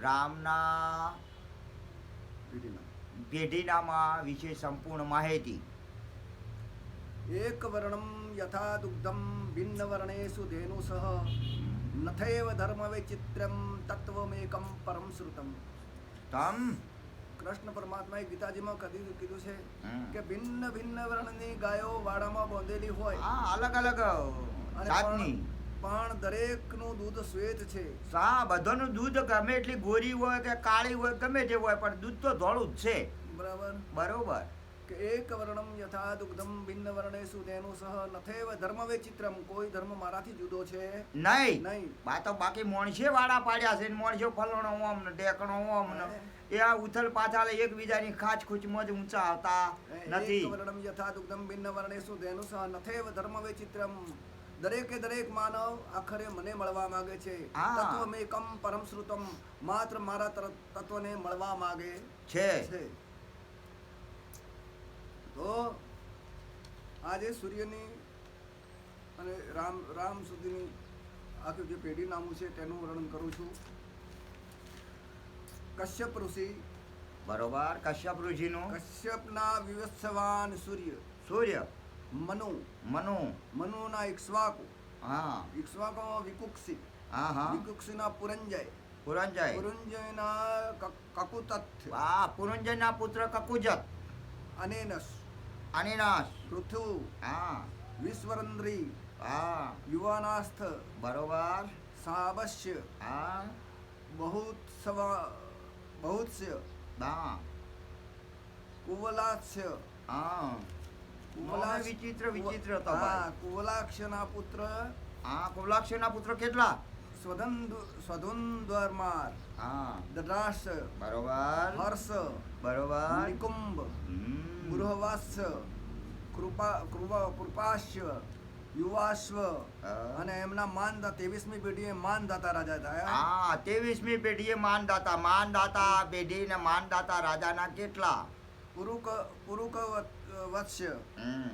રામના પેઢીનામાં વિશે સંપૂર્ણ માહિતી. એક વર્ણમ યથા દુગ્ધમ ભિન્ન વર્ણેષુ ધેનુસઃ નથૈવ ધર્મ વૈચિત્ર્યમ તત્વમેકમ પરમ શ્રુતમ. તમ કૃષ્ણ પરમાત્માએ ગીતાજીમાં કીધું છે હમ. કે ભિન્ન ભિન્ન વર્ણની ગાયો વાડામાં બાંધેલી હોય હા, અલગ અલગ અને જાતની. પણ દરેકનું દૂધ શ્વેત છે. હા, બધાનું દૂધ ગમે એટલી ગોરી હોય કે કાળી હોય ગમે તે હોય પણ દૂધ તો ધોળું જ છે. બરાબર બરોબર. કે એક વર્ણમ યથા દુગ્ધમ ભિન્ન વર્ણેષુ ધેનુસઃ નથૈવ ધર્મ વૈચિત્ર્યમ. કોઈ ધર્મ મારાથી જુદો છે નહીં. નહીં. બા તો બાકી મોણસે વાળા પાડ્યા છે ને મોણસો ફલણો ઓમ ને ઢેકણો ઓમ ને એ આ ઉથલ પાથાળ એકબીજાની ખાચ ખૂચમાં જ ઊંચા આવતા નથી. એક વર્ણમ યથા દુગ્ધમ ભિન્ન વર્ણેષુ ધેનુસઃ નથૈવ ધર્મ વૈચિત્ર્યમ. દરેકે દરેક માનવ આખરે મને મળવા માંગે છે. હા. તત્વમેકમ પરમ શ્રુતમ. માત્ર મારા તત્વને મળવા માંગે છે. છે. તો આજે સૂર્યની અને રામ સુધીની આખી જે પેઢી નામું છે તેનું વર્ણન કરું છું. કશ્યપ ઋષિ. બરોબર. કશ્યપ ઋષિનું કશ્યપના વિવત્સવાન સૂર્ય. સૂર્ય. મનુ. મનુના ઇક્ષ્વાકુ. હા વિકુક્ષી. હા હા. વિકુક્ષીના પુરંજય. પુરંજય. પુરંજયના કકુતથ. આ પુરંજયના પુત્ર કકુજત. અનેનસ. અનિનાશ. પૃથુ. હા વિશ્વરંદ્રી. હા. યુવાનાસ્થ. બરોબર. સાબસ્ય. હા બહુત્સ્ય. હા કુવલાસ્ય. હા. કુવલાક્ષ- વિચિત્ર વિચિત્ર તો હા, ભાઈ. કુવલાક્ષના પુત્ર હા, કુવલાક્ષના પુત્ર કેટલા? સ્વધુંધ્વર્માર. હા દરાશ. બરોબર. હર્ષ. બરોબર. નિકુંભ. હમ. બૃહવાસ્ય. કૃપાશ્ય. યુવાશ્વ. હા. અને એમના માનદા 23મી પેઢીએ માનદાતા રાજા થયા. હા, 23મી પેઢીએ માનદાતા પેઢી ને માનદાતા રાજાના કેટલા? પુરુક વત્સ્ય. હમ.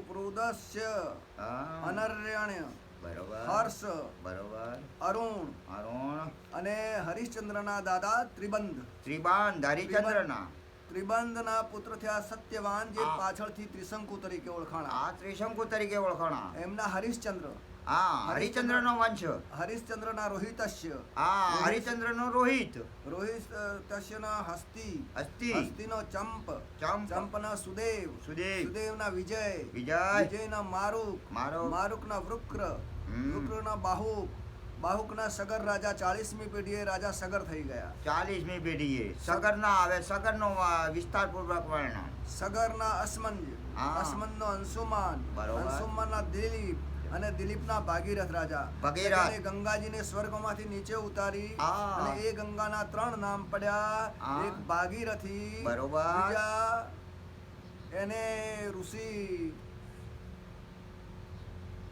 પ્રુદસ્ય. હા. અનર્યણ્ય. બરોબર. હર્ષ. બરોબર. અરુણ. અરુણ. અને હરિશ્ચંદ્રના દાદા ત્રિબંધ. ત્રિબાન હરિચંદ્રના. ત્રિબંધના પુત્ર થયા સત્યવાન, જે હા. પાછળથી ત્રિશંકુ તરીકે ઓળખાણા. આ ત્રિશંકુ તરીકે ઓળખાણા. એમના હરિશ્ચંદ્ર. હા, હરિચંદ્રનો વંશ. હરિશ્ચંદ્રના રોહિતસ્ય. હા, હરિચંદ્રનો રોહિત. રોહિતસ્યના હસ્તિ. હસ્તિ. હસ્તિનો ચંપ. ચંપ. ચંપના સુદેવ. સુદેવ. સુદેવના વિજય. વિજય. વિજયના મારુક. મારુક. મારુકના વૃક્ર. હમ. વૃક્રના બાહુક. બાહુકના સગર રાજા 40મી પેઢીએ રાજા સગર થઈ ગયા. 40મી પેઢીએ સગરના આવે. સગરનો વિસ્તારપૂર્વક વર્ણન. સગરના અસમંજ. હા. અસમંજનો અંશુમાન. બરોબર. અંશુમાનના દિલીપ. અને દિલીપના ભાગીરથ રાજા. ભાગીરથ. એટલે ગંગાજીને સ્વર્ગમાંથી નીચે ઉતારી. હા. અને એ ગંગાના 3 નામ પડ્યા. હા. એક ભાગીરથી. બરોબર. બીજા એને ઋષિ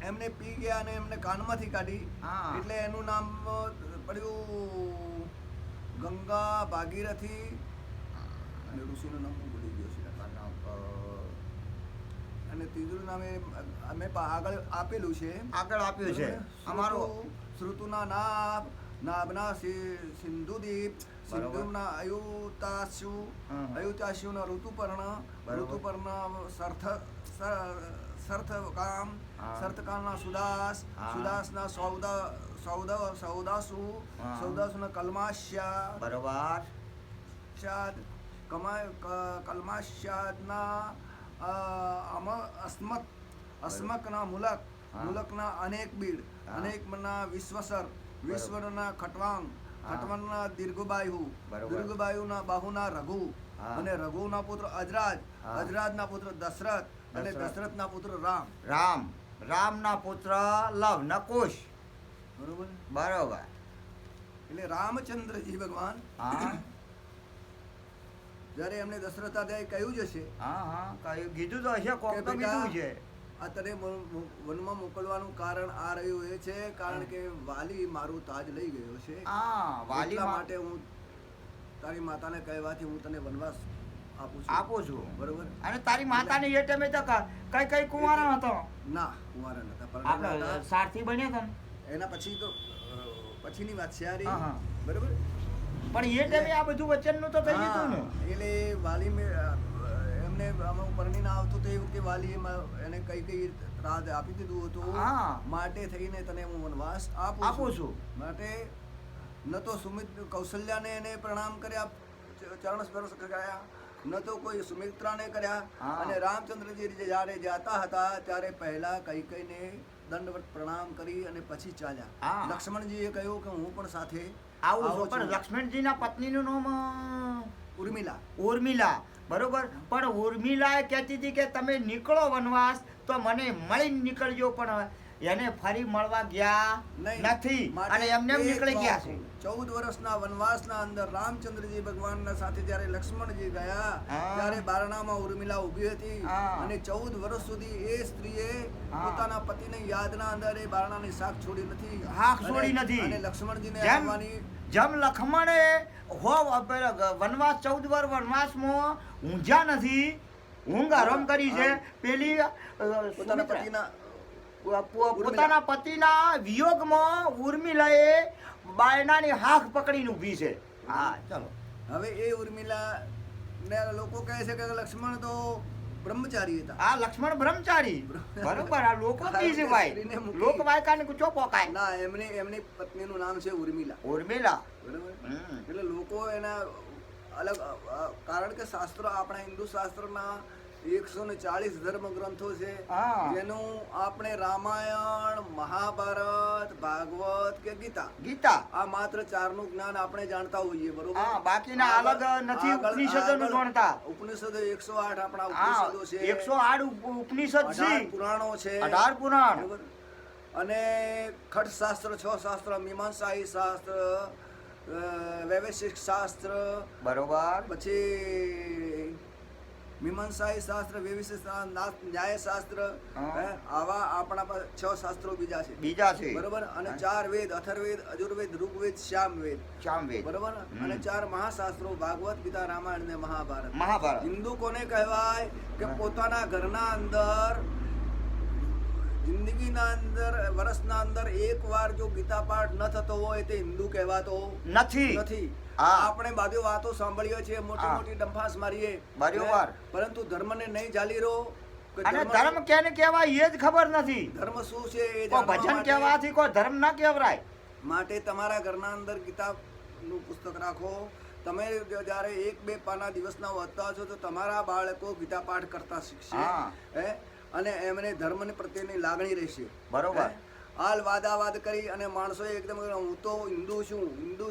એમને પી ગયા અને એમને કાનમાંથી કાઢી. હા. એટલે એનું નામ પડ્યું ગંગા, ભાગીરથી અને ઋષિનું નામ હું ભૂલી ગયો છે. અને ત્રીજું નામ અમે આગળ આપેલું છે. આગળ આપ્યું છે અમારું. શ્રુતુના નાભ. નાભના સિંધુદીપ. બરોબર. સિંધુના અયુતાશુ. હમ. અયુતાશુના ઋતુપર્ણ. બરોબર. ઋતુપર્ણ સર્થકામ. હા. સર્થકામના સુદાસ. હા. સુદાસના સૌદાસુ. હા. સૌદાસુના કલ્માશ્યા. બરોબર. કલ્માશ્યાદના અસ્મકના મુલક. હા. મુલકના અનેક બીડ. હા. અનેકના વિશ્વસર. વિશ્વના ખટવાંગ. હા. ખટવાંગના દીર્ઘબાયુ. બરોબર. દીર્ઘબાયુના બાહુના રઘુ. હા. અને રઘુના પુત્ર અજરાજ. હા. અજરાજના પુત્ર દશરથ. અને દશરથ. દશરથના પુત્ર રામ. રામના પુત્ર લવ નકુશ. બરોબર. બરોબર. એટલે રામચંદ્રજી ભગવાન હા જ્યારે એમને દશરથાદે કહ્યું જશે હા હા કયું કીધું તો હશે. કોક કે તો બેટા, કીધું છે. આ તને વનમાં મોકલવાનું કારણ આ રહ્યું એ છે કારણ કે વાલી મારું તાજ લઈ ગયો છે. હા, વાલી એટલા માટે હું તારી માતાને કહેવાથી હું તને વનવાસ આપું છું. બરોબર. અને તારી માતાને એ ટાઈમે તો કઈ કુંવારો હતો? ના, કુંવારા નતા. આપણે સારથી બન્યા હતા ને? એના પછી તો પછીની વાત છે. હા, હા. બરાબર. પણ એ ટાઈમે આ બધું વચનનું તો થઈ જતું ને. હા, એટલે વાલી એમને આમાં પરણીને આવતો તો એ વખતે વાલી એને કઈ રાહ આપી દીધું હતું. હા. માટે થઈને તને હું વનવાસ આપું છું. માટે ન તો કૌશલ્યાને એને પ્રણામ કર્યા, ચરણ સ્પર્શ કર્યા, ન તો કોઈ સુમિત્રાને કર્યા. હા. અને રામચંદ્રજી જ્યારે જાતા હતા ત્યારે પહેલા કૈકેયીને દંડવત પ્રણામ કરી અને પછી ચાલ્યા. હા. લક્ષ્મણજીએ કહ્યું કે હું પણ સાથે આવું છું. આવું પણ છું. લક્ષ્મણજીના પત્નીનું નામ ઉર્મિલા. ઉર્મિલા, બરોબર. પણ ઉર્મિલા કહેતી હતી કે તમે નીકળો વનવાસ તો મને મળીને નીકળજો, પણ એને ફરી મળવા ગયા નથી માટે અને એમને એમ નીકળી ગયા છે. 14 વર્ષના વનવાસના અંદર રામચંદ્રજી ભગવાનના સાથે જ્યારે લક્ષ્મણજી ગયા હા. ત્યારે બારણામાં ઉર્મિલા ઊભી હતી. હા. અને 14 વર્ષ સુધી એ સ્ત્રીએ હા. પોતાના પતિની યાદના અંદર એ બારણાની શાક છોડી નથી. હાક છોડી નથી. અને લક્ષ્મણજીને જેમ આવવાની જેમ લખમણે વનવાસ 14 વર્ષ વનવાસમાં ઊંઝા નથી, ઊંઘ આરામ કરી છે. પેલી પોતાના પતિના પોતાના પતિના વિયોગમાં ઉર્મિલાએ બાયનાની હાથ પકડીને ઊભી છે. હા, ચલો. હવે એ ઉર્મિલા ને લોકો કહે છે કે લક્ષ્મણ તો બ્રહ્મચારી હતા. આ લક્ષ્મણ બ્રહ્મચારી, બરોબર. આ લોકો કી છે ભાઈ, સ્ત્રીને મૂકી. લોક વાયકાને કુછો પોકાય. ના, એમની પત્નીનું નામ છે ઉર્મિલા. ઉર્મિલા. બરાબર. હમ. એટલે લોકો એના અલગ કારણ કે શાસ્ત્રો આપણા હિન્દુ શાસ્ત્રના 140 ધર્મ ગ્રંથો છે. હા. જેનું આપણે રામાયણ, મહાભારત, ભાગવત કે ગીતા, ગીતા. આ માત્ર 4 નું જ્ઞાન આપણે જાણતા હોઈએ. બરોબર. હા, બાકીના અલગ નથી ઉપનિષદોનું જાણતા. ઉપનિષદો 108 આપણા હા, ઉપનિષદો છે. 108 ઉપનિષદ 18 છે, પુરાણો છે. 18 પુરાણ. બરોબર. અને ખટ શાસ્ત્ર 6 શાસ્ત્ર, મીમાંસાઈ શાસ્ત્ર, વૈશેષિક શાસ્ત્ર, બરોબર. પછી મીમાંસાઈ શાસ્ત્ર, વૈશેષિક ન્યાય શાસ્ત્ર, હા. આવા આપણા પાસે 6 શાસ્ત્રો બીજા છે. બીજા છે. બરોબર. અને 4 વેદ, અથર્વેદ, અજુર્વેદ, ઋગ્વેદ, શ્યામવેદ. ચામવેદ. બરોબર. અને 4 મહાશાસ્ત્રો, ભાગવત, ગીતા, રામાયણ અને મહાભારત. મહાભારત. હિન્દુ કોને કહેવાય કે પોતાના ઘરના અંદર જિંદગીના અંદર વર્ષના અંદર એકવાર જો ગીતા પાઠ ન થતો હોય તે હિન્દુ કહેવાતો નથી. નથી. હા. આપણે બાજુ વાતો સાંભળીએ છીએ, મોટી હા. મોટી ડંફાસ મારીએ, બરોબર. પરંતુ ધર્મને નહીં જાળી રહો કે અને ધર્મ કેને કહેવાય એ જ ખબર નથી. ધર્મ શું છે એ કોઈ જાણવા ભજન માટે- કહેવાથી કોઈ ધર્મ ના કહેવાય. માટે તમારા ઘરના અંદર ગીતાનું પુસ્તક રાખો. તમે જ્યારે 1-2 પાના દિવસના વાંચતા છો તો તમારા બાળકો ગીતા પાઠ કરતા શીખશે. હા. અને એમને ધર્મ પ્રત્યેની લાગણી રહેશે. બરોબર. હાલ વાદાવાદ કરી અને માણસો એકદમ હું તો હિન્દુ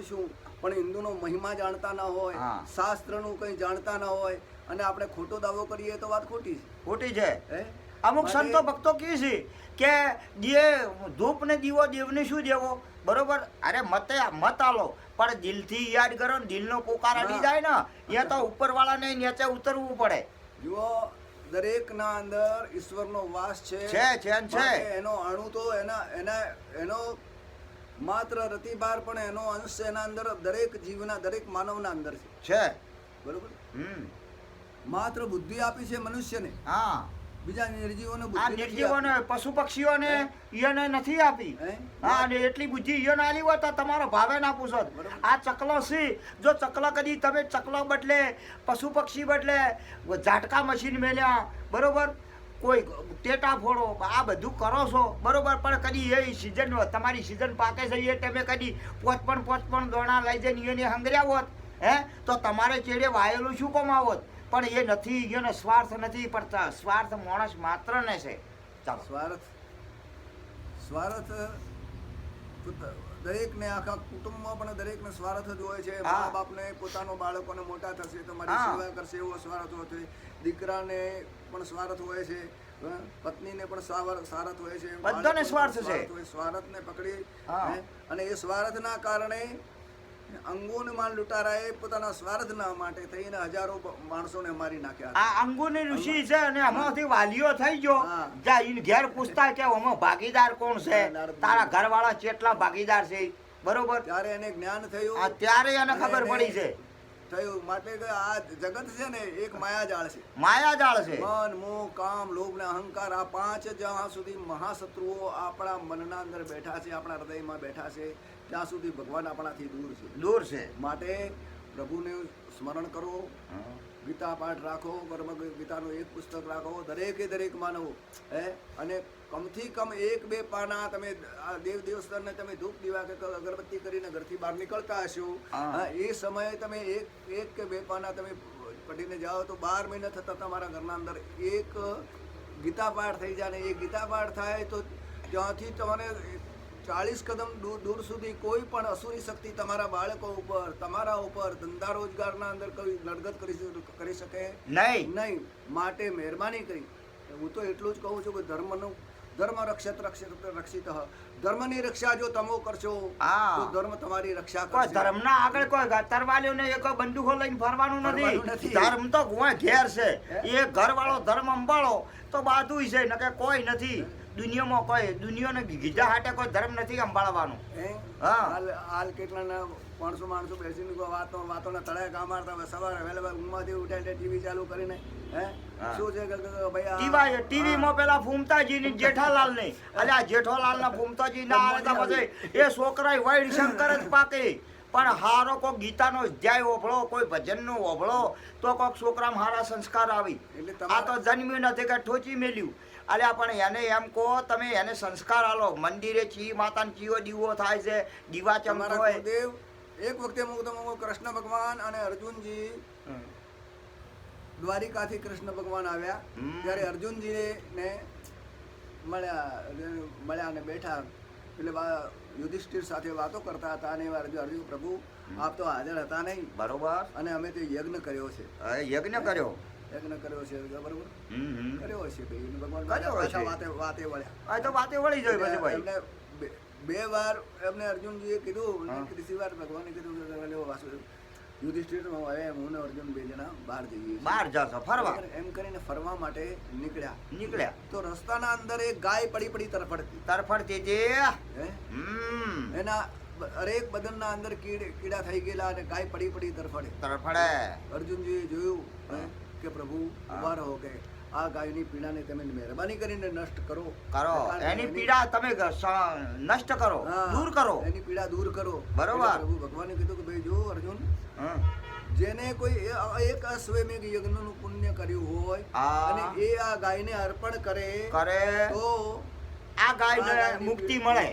છું, પણ હિન્દુનો મહિમા જાણતા ન હોય, હા. શાસ્ત્રનું કંઈ જાણતા ન હોય અને આપણે ખોટો દાવો કરીએ તો વાત ખોટી ખોટી છે. છે. અમુક માટે- સંતો ભક્તો કહે છે કે જે ધૂપ ને દીવો દેવને શું દેવો, બરોબર. અરે મત આલો, પણ દિલથી યાદ કરો ને, દિલનો પોકાર અડી જાય ને એ તો ઉપરવાળાને નીચે ઉતરવું પડે. જુઓ, દરેકના અંદર ઈશ્વરનો વાસ છે. છે. માટે એનો અણુ તો એનો માત્ર રતિભાર પણ એનો અંશ એના અંદર દરેક જીવના, દરેક માનવના અંદર છે. બરોબર. માત્ર બુદ્ધિ આપી છે મનુષ્યને, હા. બીજા નિર્જીવોને આ બુદ્ધિ નથી નિર્જીવોને, પશુ પક્ષીઓને એને નથી આપી. હે? હા, અને એટલી બુદ્ધિ એને આલી હોય તો તમારો ભાવે ના પૂછો. બરોબર. આ ચકલો છે, જો ચકલો કદી તમે ચકલો બદલે, પશુ પક્ષી બદલે, ઝાટકા મશીન મેલ્યા, બરોબર, કોઈ ટેટા ફોડો, આ બધું કરો છો, બરોબર. પણ કદી એ સિઝન, તમારી સિઝન પાકે છે એ તમે કદી પોચ દોણા લઈ જઈને એને હંગર્યા હોત, તો તમારે ચેડે વાયેલું શું કમાવોત. પણ એ નથી, એનો સ્વાર્થ નથી પડતા. સ્વાર્થ માણસ માત્ર ને છે. ચાલો. સ્વાર્થ દરેકને, આખા કુટુંબમાં પણ દરેકને સ્વાર્થ જ હોય છે. હા. મા બાપને પોતાનો બાળકોને મોટા થશે તો મારી હા. સેવા કરશે એવો સ્વાર્થ હોય છે. દીકરાને પણ સ્વાર્થ હોય છે, પત્નીને પણ સ્વાર્થ હોય છે, બધાને બાળકોને સ્વાર્થ પણ છે. હોય. સ્વાર્થને પકડી હા. અને એ સ્વાર્થના કારણે અંગોને માલ લૂંટારાએ પોતાના સ્વાર્થના માટે થઈને હજારો માણસોને મારી નાખ્યા. આ અંગુની ઋષિ છે અને આમાંથી વાલીઓ થઈ ગયો. હા. જા ઈને ઘેર પૂછતા કે આમાં ભાગીદાર કોણ છે, તારા ઘરવાળા કેટલા ભાગીદાર છે, બરોબર. ત્યારે એને જ્ઞાન આ થયું. ત્યારે એને અને ખબર પડી છે. થયું માટે કે આ જગત છે ને એક માયાજાળ છે. માયાજાળ છે. મન, મોહ, કામ, લોભ ને અહંકાર, આ 5 જ્યાં સુધી મહાશત્રુઓ આપણા મનના અંદર બેઠા છે, આપણા હૃદયમાં બેઠા છે, ત્યાં સુધી ભગવાન આપણાથી દૂર છે. દૂર છે. માટે પ્રભુને સ્મરણ કરો, ગીતા પાઠ રાખો, ગીતાનું એક પુસ્તક રાખો, દરેક માનવો અને કમથી કમ 1-2 પાના તમે આ દેવ દેવસ્થાનને તમે ધૂપ દીવા કે અગરબત્તી કરીને ઘરથી બહાર નીકળતા હશો, એ સમયે તમે એક કે 2 પાના તમે પઢીને જાઓ તો 12 મહિના થતા તમારા ઘરના અંદર એક ગીતા પાઠ થઈ જાય. ને એ ગીતા પાઠ થાય તો ત્યાંથી તમારે 40 કદમ દૂર સુધી કોઈ પણ અસુરી શક્તિ તમારા બાળકો ઉપર, તમારા ઉપર, ધંધા રોજગારના અંદર કોઈ નડગત કરી શકે નહીં. માટે મહેરબાની કરી હું તો એટલું જ કહું છું કે ધર્મ રક્ષિત ધર્મની રક્ષા જો તમે કરશો તો ધર્મ તમારી રક્ષા કરશે. ધર્મના આગળ કોઈ તરવાલીઓ ને એક બંદૂકો લઈને ફરવાનું નથી. ધર્મ તો ઘેર છે. એ ઘરવાળો ધર્મ અંબાળો તો બાધું છે, નકે કોઈ નથી દુનિયામાં. કોઈ દુનિયાને ગીધા હાટે કોઈ ધર્મ નથી અંબાળવાનો. હાલ કેટલા માણસો બેસીને વાતોના તળાએ કામ મારતા સવારે વહેલા ઊંઘમાંથી ઉઠાઈને ટીવી ચાલુ કરીને શું છે કે ભાઈ ટીવી માં પેલા ફૂમતાજી ની જેઠાલાલ ની અલ્યા જેઠાલાલ ના ફૂમતાજી ના આવતા પછી એ છોકરા વાઈડ શંકર જ પાકે. પણ હારો કોઈ ગીતાનો અધ્યાય ઓભળો, કોઈ ભજનનો ઓભળો તો કોઈક છોકરામાં હારા સંસ્કાર આવી. આ તો જન્મ્યું નથી કે ઠોચી મેલ્યું. અલ્યા પણ એને એમ કહો તમે એને સંસ્કાર આલો. મંદિરે ચી માતાને ચીયો દીવો થાય છે, દીવા ચમકો. એક વખતે કૃષ્ણ ભગવાન અને અર્જુનજી દ્વારિકાથી કૃષ્ણ ભગવાન આવ્યા ત્યારે અર્જુનજી ને મળ્યા અને બેઠા. એટલે યુધિષ્ઠિર સાથે વાતો કરતા હતા અને અર્જુન પ્રભુ આપ તો હાજર હતા નહીં. બરોબર. અને અમે તે યજ્ઞ કર્યો છે. યજ્ઞ કર્યો છે બરોબર કર્યો છે ભગવાન વાતે વળ્યા. તો વાતે વળી જાય પછી ભાઈ. એમને 2 વાર એમને અર્જુનજીએ કીધું, ત્રીજી વાર ભગવાને કીધું યુધિષ્ઠિર હું ને અર્જુન 2 જણા બહાર જશો ફરવા. એમ કરીને ફરવા માટે નીકળ્યા તો રસ્તાના અંદર એક ગાય પડી તરફડતી હતી. એના હરેક બદનના અંદર કીડા થઈ ગયેલા અને ગાય પડી તરફડે. અર્જુનજીએ જોયું કે પ્રભુ ઉભા રહો, કે આ ગાયની પીડાને તમે મહેરબાની કરીને નષ્ટ કરો. એની પીડા તમે નષ્ટ કરો, દૂર કરો, એની પીડા દૂર કરો. બરોબર. પ્રભુ ભગવાને કીધું કે ભાઈ જો અર્જુન, જેને કોઈ એક અશ્વમેઘ યજ્ઞનું પુણ્ય કર્યું હોય અને એ આ ગાયને અર્પણ કરે તો આ ગાયને મુક્તિ મળે.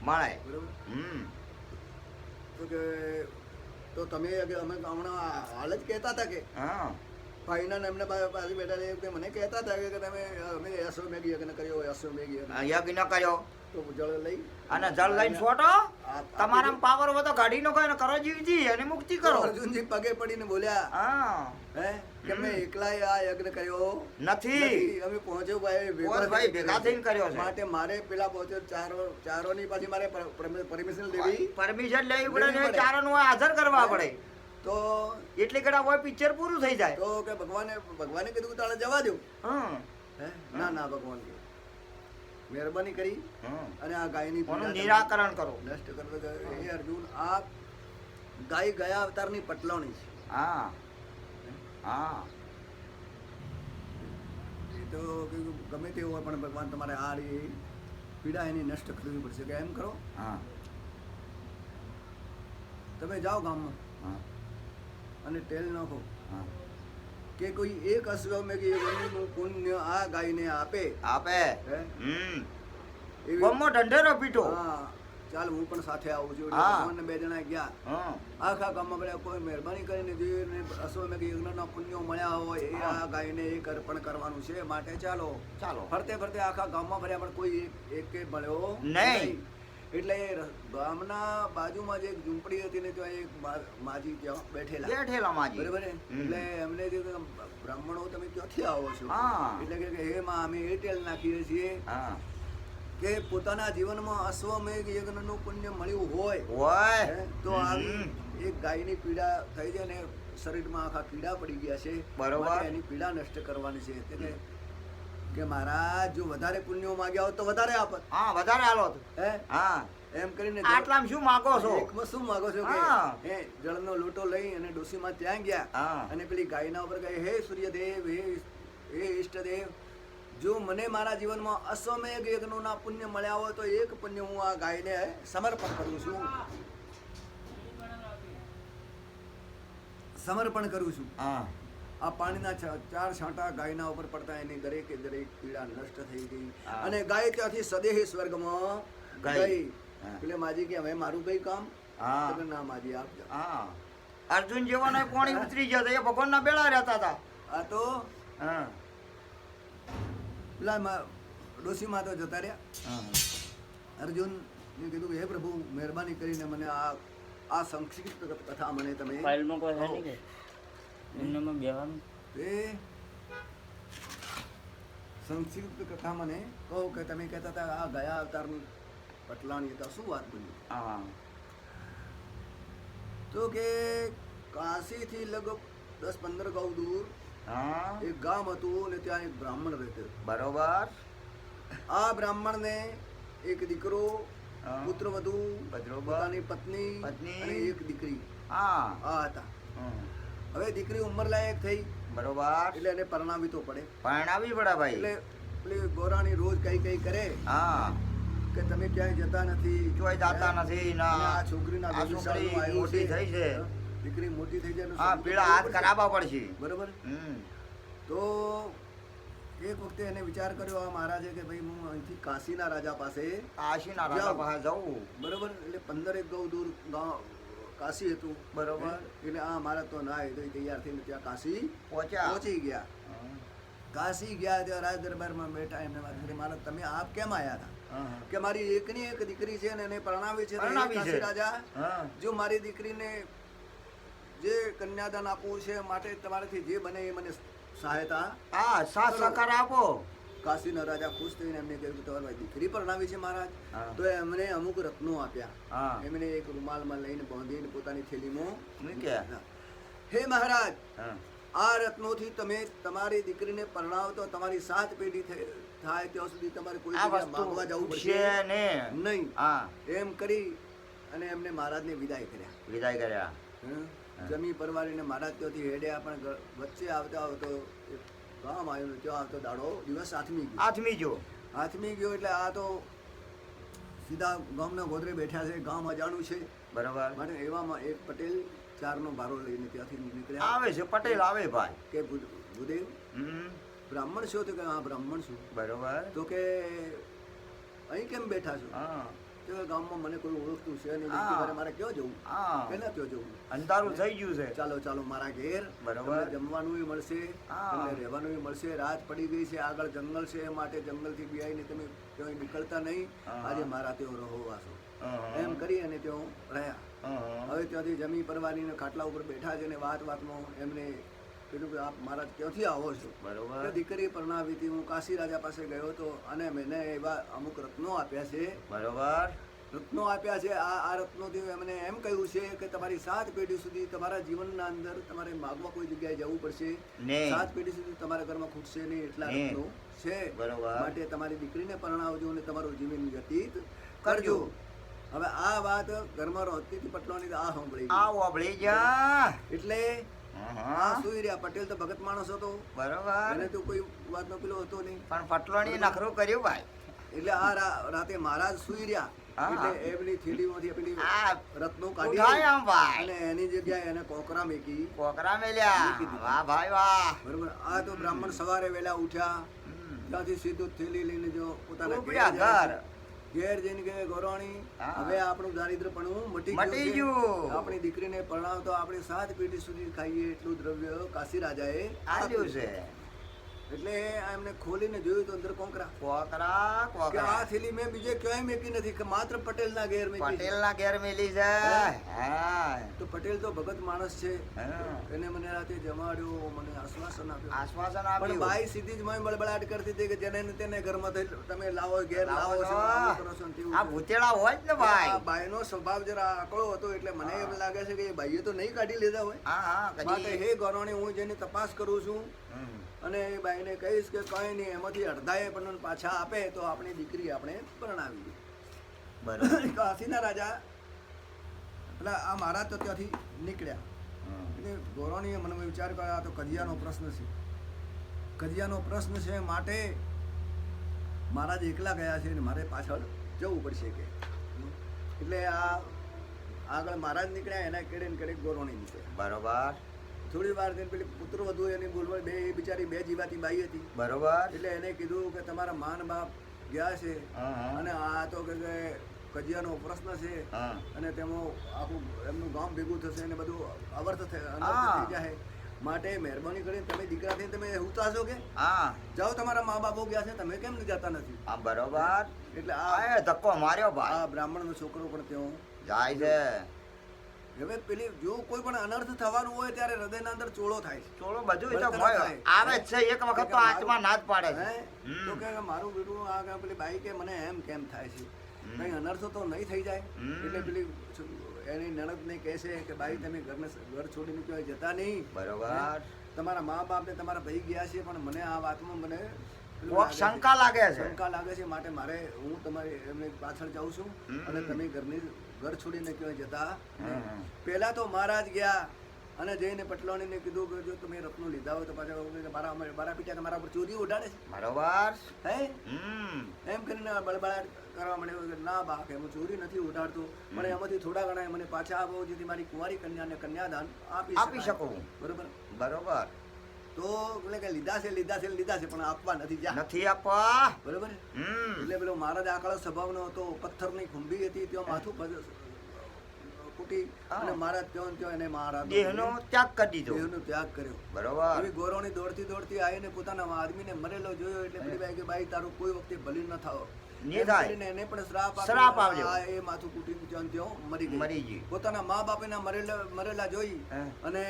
બરોબર. તો તમે અમે હમણાં હાલ જ કહેતા હતા કે ભાઈના એમને પાસે બેઠા મને કહેતા હતા કે તમે અમે અશ્વમેઘ યજ્ઞ કર્યો હોય. યજ્ઞ કર્યો તો જળ લઈ અને જળ લઈને છોટો તમારા પાવર હોય તો ગાડી નો કોઈ કરો જીવજી અને મુક્તિ કરો. અર્જુનજી પગે પડીને બોલ્યા કે મેં એકલા આ યજ્ઞ કર્યો નથી. અમે પહોંચ્યો ભાઈ ભેગા થઈને કર્યો છે. માટે મારે પેલા પહોંચ્યો ચારોની પાછી મારે પરમિશન લેવી પડે ને ચારોનું હાજર કરવા પડે. તો એટલે કડા હોય પિક્ચર પૂરું થઈ જાય. તો કે ભગવાને કીધું તારે જવા દો. ના ભગવાન મહેરબાની કરી અને આ ગાયની નિરાકરણ કરો, નષ્ટ કરો. હે અર્જુન, આ ગાય ગયા અવતારની પટલાણી છે. તો ગમે તે હોય પણ ભગવાન તમારે આ પીડા એની નષ્ટ કરવી પડશે. કે એમ કરો, તમે જાઓ ગામમાં અને તેલ નાખો કે કોઈ એક અશ્વમેઘ યજ્ઞનું પુણ્ય આ ગાયને આપે. ગમો ઢંઢેરો પીટો. ચાલ હું પણ સાથે આવું છું. ભગવાન 2 જણા ગયા આખા ગામમાં બધા કોઈ મહેરબાની કરીને જે અશ્વમેઘ યજ્ઞના પુણ્યો મળ્યા હોય એ આ ગાયને એક અર્પણ કરવાનું છે. માટે ચાલો ફરતે આખા ગામમાં ફર્યા પણ કોઈ એક મળ્યો નહીં. એટલે ગામના બાજુમાં જે એક ઝૂંપડી હતી ને ત્યાં એક માજી ત્યાં બેઠેલા માજી. બરાબર. એટલે એમને બ્રાહ્મણો તમે ક્યાંથી આવો છો? એટલે કે હે માં અમે એરટેલ નાખીએ છીએ. કે પોતાના જીવનમાં અશ્વમેઘ યજ્ઞનું પુણ્ય મળ્યું હોય તો આવી એક ગાયની પીડા થઈ જાય ને શરીરમાં આખા કીડા પડી ગયા છે. બરોબર. એની પીડા નષ્ટ કરવાની છે. કે મહારાજ જો વધારે પુણ્યો માંગ્યા હોત તો વધારે આપત. વધારે આલો. એમ કરીને આટલામાં શું માંગો છો? એકમાં શું માંગો છો? કે જળનો લોટો લઈ અને ડોસીમાં ત્યાં ગયા અને પેલી ગાયના ઉપર કહે, હે સૂર્યદેવ, હે ઈષ્ટદેવ, જો મને મારા જીવનમાં અશ્વમેઘ યજ્ઞના પુણ્ય મળ્યા હોય તો એક પુણ્ય હું આ ગાયને સમર્પણ કરું છું. સમર્પણ કરું છું. હા આ પાણીના 4 છાંટા ગાયના ઉપર પડતા એની દરેકે દરેક પીડા નષ્ટ થઈ ગઈ. હા. અને ગાય ત્યાંથી સદેહ સ્વર્ગમાં ગઈ. ગઈ. હા. એટલે માજી કે હવે મારું કઈ કામ? હા. તો કે ના માજી આપ જાઓ. હા અર્જુન જેવાનો પાણી ઉતરી ગયા હતા, એ ભગવાનના બેડા રહેતા હતા. આ તો હા પેલા ડોશીમાં તો જતા રહ્યા. હા અર્જુન મેં કીધું હે પ્રભુ મહેરબાની કરીને મને આ સંક્ષિપ્ત કથા મને તમે ફાઇલમાં કોઈ કહો. હે નહીં કે એમનામાં બેવાનું તે સંક્ષિપ્ત કથા મને કહો કે તમે કહેતા હતા આ ગયા અવતારનું પટલાણી હતા, શું વાત બની? હા તો કે કાશીથી લગભગ 10-15 ગાઉ દૂર હા એક ગામ હતું અને ત્યાં એક બ્રાહ્મણ રહેતો. બરોબર. આ બ્રાહ્મણને એક દીકરો, હા. પુત્રવધુ, બરોબર. પોતાની પત્ની પત્ની. અને એક દીકરી હા આ હતા. હમ. હવે દીકરી ઉંમર લાયક થઈ બરોબર. એટલે એને પરણાવી તો પડે. પરણાવી પડે ભાઈ. એટલે પેલી ગોરાણી રોજ કઈ કરે હા કે તમે ક્યાંય જતા નથી, ક્યાંય જાતા નથી ના. અને આ છોકરીના આ વ્યભિચારનું છોકરી આવ્યું મોટી થઈ છે. દીકરી મોટી થઈ જાય હા પીળા હાથ કરાવવા પડશે. બરોબર. હમ. તો એક વખતે એને વિચાર કર્યો આ મહારાજે કે ભાઈ હું અહીંથી કાશીના રાજા પાસે, કાશીના રાજા જાઉં. પાસે જવું. બરોબર, એટલે 15 ગૌ દૂર કાશી હતું. બરોબર. એટલે આ મારા તો ના એ તો તૈયાર થઈને ત્યાં કાશી પહોંચ્યા. પહોંચી ગયા. હા. કાશી ગયા ત્યાં રાજ દરબારમાં બેઠા. એમને વાત કરી મારા તમે આપ કેમ આવ્યા હતા? હા. કે મારી એકની એક દીકરી છે ને એને પરણાવી છે. તો એ પરણાવી છે. કાશી રાજા હા. જો મારી દીકરીને જે કન્યાદાન આપવું છે માટે તમારાથી જે બને એ મને સહાયતા. હા સાથ સહકાર આપો. કાશીના રાજા ખુશ થઈને એમને કહ્યું કે તમારી દીકરી પરણાવી છે મહારાજ. હા. તો એમને અમુક રત્નો આપ્યા. હા. એમને એક રૂમાલમાં લઈને બાંધીને પોતાની થેલીમાં મૂક્યા. હે મહારાજ, હા. આ રત્નોથી તમે તમારી દીકરીને પરણાવો તો તમારી 7 પેઢી થાય ત્યાં સુધી તમારે કોઈ આ જગ્યાએ વસ્તુ માંગવા જવું છે પડશે ને. નહીં. હા એમ કરી અને એમને મહારાજને વિદાય કર્યા. વિદાય કર્યા. હં? જમી પરવારીને મહારાજ ત્યાંથી હેડ્યા. પણ વચ્ચે આવતો આવતો એક ગામ આવ્યું ને ત્યાં આવતો દાડો દિવસ આથમી ગયો. આથમી જો. આથમી ગયો એટલે આ તો સીધા ગામના ગોદરે બેઠા છે. ગામ અજાણું છે બરોબર. માટે એવામાં એક પટેલ 4નો ભારો લઈને ત્યાંથી નીકળ્યા. આવે છે પટેલ આવે ભાઈ. કે ભૂદેવ હમ. બ્રાહ્મણ છો? તો કે હા બ્રાહ્મણ છું. બરોબર. તો કે અહીં કેમ બેઠા છો? હા. તો કે ગામમાં મને કોઈ ઓળખતું છે નહીં. હા. જેથી મારે મારે ક્યાં જવું? હા. કેના ત્યાં જવું? અંધારું થઈ ગયું છે. ચાલો ચાલો મારા ઘેર. બરોબર. તમને જમવાનું મળશે, હા. તમને રહેવાનું મળશે. રાત પડી ગઈ છે, આગળ જંગલ છે, એ માટે જંગલથી બિયાઈને તમે ક્યાંય નીકળતા નહીં. હા. આજે મારા ત્યાં રહો વાસો. હા. એમ કરી અને ત્યાં રહ્યા. હા. હવે ત્યાંથી જમી પરવારીને ખાટલા ઉપર બેઠા છે ને વાતમાં એમને કીધું કે આપ મહારાજ ક્યાંથી આવો છો? બરોબર. કે દીકરી પરણાવી હતી, હું કાશી રાજા પાસે ગયો હતો અને મને એવા અમુક રત્નો આપ્યા છે. બરોબર. રત્નો આપ્યા છે. આ રત્નોથી એમને એમ કહ્યું છે કે તમારી 7 પેઢી સુધી તમારા જીવનના અંદર તમારે માગવા કોઈ જગ્યાએ જવું પડશે નહીં. 7 પેઢી સુધી તમારા ઘરમાં ખૂટશે નહીં એટલા નહીં. રત્નો છે. બરોબર. માટે તમારી દીકરીને પરણાવજો અને તમારું જીવન વ્યતીત કરજો. હવે આ વાત ઘરમાં રહેતી હતી પટલાણી આ સાંભળી ગઈ. આવો અબળી જા. એટલે હા. આ સુઈ રહ્યા. પટેલ તો ભગત માણસ હતો. બરોબર. એને તો કોઈ વાતનો પેલો હતો નહીં. પણ પટલોણી નખરું કર્યું ભાઈ. એટલે આ રાતે મહારાજ સુઈ રહ્યા. હા. એટલે એમની થેલીમાંથી પેલી આ રત્નો ઉઠાય કાઢી આમ ભાઈ. અને એની જગ્યાએ એને કોકરા મેકી. કોકરા મેલ્યા. વાહ ભાઈ વાહ. બરોબર. આ તો બ્રાહ્મણ સવારે વહેલા ઉઠ્યા. હમ. ત્યાંથી સીધું થેલી લઈને જો પોતાના ઉપડ્યા ઘેર જાય ઘર. છે. ઘેર જઈને કે ગોરાણી હા. હવે આપણું દારિદ્રપણું મટી મટી છે. ગયું. આપણી દીકરીને પરણાવતો આપણે 7 પેઢી સુધી ખાઈએ એટલું દ્રવ્ય કાશી રાજાએ આલ્યું છે. એટલે એમને ખોલીને જોયું તો અંદર કોકરા. કોકરા કે કોકરા. આ થેલી મેં બીજે ક્યાંય મેકી નથી કે માત્ર પટેલના ઘેર મેકી છે. પટેલ ના ઘેર મેલી છે. હા. તો પટેલ તો ભગત માણસ છે. હા. એને મને રાતે જમાડ્યો, મને આશ્વાસન આપ્યું. આશ્વાસન પણ આપ્યું. બાઈ સીધી જ મને બળબડાટ કરતી હતી કે જેને ને તેને ઘરમાં થઈ તમે લાવો ઘેર લાવો લાવો છો, છો. આવું કરો છો ને તેવું આ છે. ભૂતેડા હોય જ ને આ ભાઈ. બાઈનો સ્વભાવ જરા આકળો હતો એટલે મને એમ લાગે છે કે એ બાઈએ તો નહીં કાઢી લીધા હોય. હા હા માટે કદી. હે ગોરાણી હું જેની તપાસ કરું છું હમ. અને એ બાઈને કહીશ કે કંઈ નહીં એમાંથી અડધાએ પણ પાછા આપે તો આપણી દીકરી આપણે પરણાવી. બરોબર. કાશીના રાજા પેલા આ મહારાજ તો ત્યાંથી નીકળ્યા. હમ. એટલે ગોરાણીએ મને વિચાર કર્યો આ તો કજિયાનો પ્રશ્ન છે. કજિયાનો પ્રશ્ન છે માટે મહારાજ એકલા ગયા છે ને મારે પાછળ જવું પડશે કે એટલે આ આગળ મહારાજ નીકળ્યા એના કેડે ને કેડે ગોરોણી નીકળ્યા. બરોબર થોડી વાર થઈને પેલી પુત્ર વધુ એની બોલવા બે બિચારી બે જીવાતી બાઈ હતી. બરોબર. એટલે એને કીધું કે તમારા માન બાપ ગયા છે હા. અને આ તો કે કજિયાનો પ્રશ્ન છે હા. અને તેમાં આખું એમનું ગામ ભેગું થશે અને બધું અવર્થ હા. થઈ જાય માટે મહેરબાની કરીને તમે દીકરા થઈને તમે હુતા છો કે હા જાઓ તમારા મા બાપો ગયા છે તમે કેમ જતા નથી. હા બરોબર. એટલે આ ધક્કો માર્યો ભાઈ. આ બ્રાહ્મણનો છોકરો પણ ત્યાં જાય છે. હવે પેલી જો કોઈ પણ અનર્થ થવાનું હોય ત્યારે હૃદયના અંદર ચોળો થાય છે. ચોળો બધું એ તો બળતરા ભય થાય. આવે જ છે. એક વખત તો આત્મા ના જ પાડે છે. હે? તો કે મારું બેટું આ પેલી બાઈ કે મને એમ કેમ થાય છે કઈ અનર્થ તો નહીં થઈ જાય. એટલે પેલી એની નણંદને કહે છે કે બાઈ તમે ઘર છોડીને ક્યાંય જતા નહીં. બરોબર. તમારા મા બાપ ને તમારા ભાઈ ગયા છે પણ મને આ વાતમાં મને પેલું કોક લાગે છે. શંકા લાગે છે. શંકા લાગે છે માટે મારે હું તમારી એમને પાછળ જાઉં છું અને તમે ઘર છોડીને ક્યાંય જતા નહીં. પહેલા તો મહારાજ ગયા અને જઈને પટલાણીને કીધું કે જો તમે રત્નો લીધા હોય તો પાછા મારા પિતા કે મારા પર ચોરી ઉડાડે છે. બરોબર. હે હમ એમ કરીને બળબડાટ કરવા માંડ્યો કે ના બા કે હું ચોરી નથી ઉડાડતો પણ એમાંથી થોડા ઘણા મને પાછા આપો જેથી મારી કુંવારી કન્યાને કન્યાદાન આપી આપી શકું. બરોબર. બરોબર. તો એટલે કે લીધા છે પણ આપવા નથી જા. નથી આપવા. બરોબર. હમ એટલે પેલો મહારાજ આકળ સ્વભાવનો હતો. પથ્થરની ખુંભી હતી ત્યાં માથું કૂટી અને મહારાજ ત્યાં એને મહારાજ દેહનો ત્યાગ કરી દીધો. દેહનો ત્યાગ કર્યો. બરોબર. એવી ગોરોણી દોડતી આવીને પોતાના આદમીને મરેલો જોયો એટલે પેલી બાઈ કે બાઈ તારું કોઈ વખતે ભલી ન થાવ. નહીં એમ થાય. કરીને એને પણ શ્રાપ શ્રાપ આપ્યો. આ એ માથું કૂટીને ત્યાં મરી મરી ગઈ. ગઈ. પોતાના મા બાપેના મરેલા જોઈ હે. અને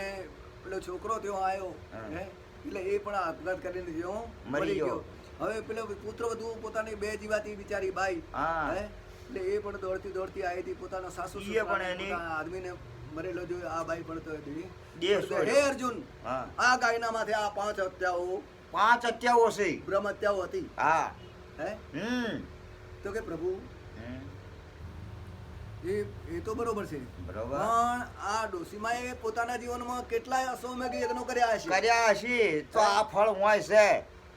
પેલો છોકરો ત્યાં આવ્યો હા. હે એટલે એ પણ આપઘાત કરીને ત્યાં મરી મરી ગયો. ગયો. હવે પેલો પુત્ર વધુ પોતાની બે જીવાતી બિચારી બાઈ હા. હે એટલે એ પણ દોડતી આવી હતી પોતાના સાસુ ઈએ સસરાને, પણ એની- પોતાના આદમીને મરેલો જોયો. આ બાઈ પણ તો હતી. દેહ હે છોડ્યો. અર્જુન હા. આ ગાયના માથે આ 5 હત્યાઓ 5 હત્યાઓ છે. બ્રહ્મ હત્યાઓ હતી. હા. હે તો કે પ્રભુ એ તો બરોબર છે બરોબર. પણ આ ડોશીમાએ પોતાના જીવનમાં કેટલાય અશ્વમેઘ યજ્ઞો કર્યા છે કર્યા છે તો આ ફળ હોય છે.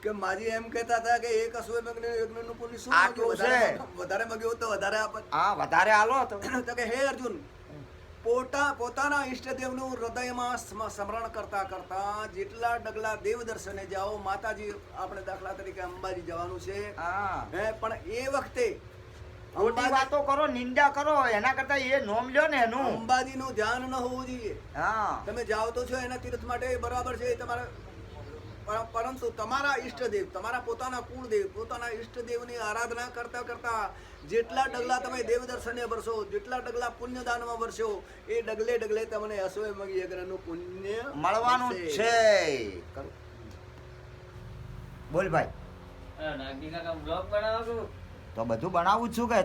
કે માજી એમ કહેતા હતા કે એક અશ્વમેઘ યજ્ઞનું પુણ્ય શું આટલું માગ્યું? છે. વધારે માગ્યું તો વધારે આપત. હા વધારે આલો તો. તો કે હે અર્જુન પોતાના ઈષ્ટદેવનું હૃદયમાં સ્મરણ કરતા જેટલા ડગલા દેવ દર્શને જાઓ માતાજી આપણે દાખલા તરીકે અંબાજી જવાનું છે હા. હે પણ એ વખતે ખોટી વાતો કરો, નિંદા કરો એના કરતા એ નોમ લ્યો ને એનું. અંબાજીનું ધ્યાન ન હોવું જોઈએ. હા. તમે જાઓ તો છો એના તીર્થ માટે બરાબર છે તમારા પરંતુ તમારા ઈષ્ટદેવ તમારા પોતાના કુળદેવ પોતાના ઈષ્ટદેવની આરાધના કરતા જેટલા ડગલા તમે દેવ દર્શને વરસો જેટલા ડગલા પુણ્યદાનમાં વરસો એ ડગલે તમને અશ્વમેઘ યજ્ઞનું પુણ્ય મળવાનું મળશે. છે. બોલ ભાઈ. નાગદી કાકા બ્લોગ બનાવો છું. તો બધું બનાવું જ છું કે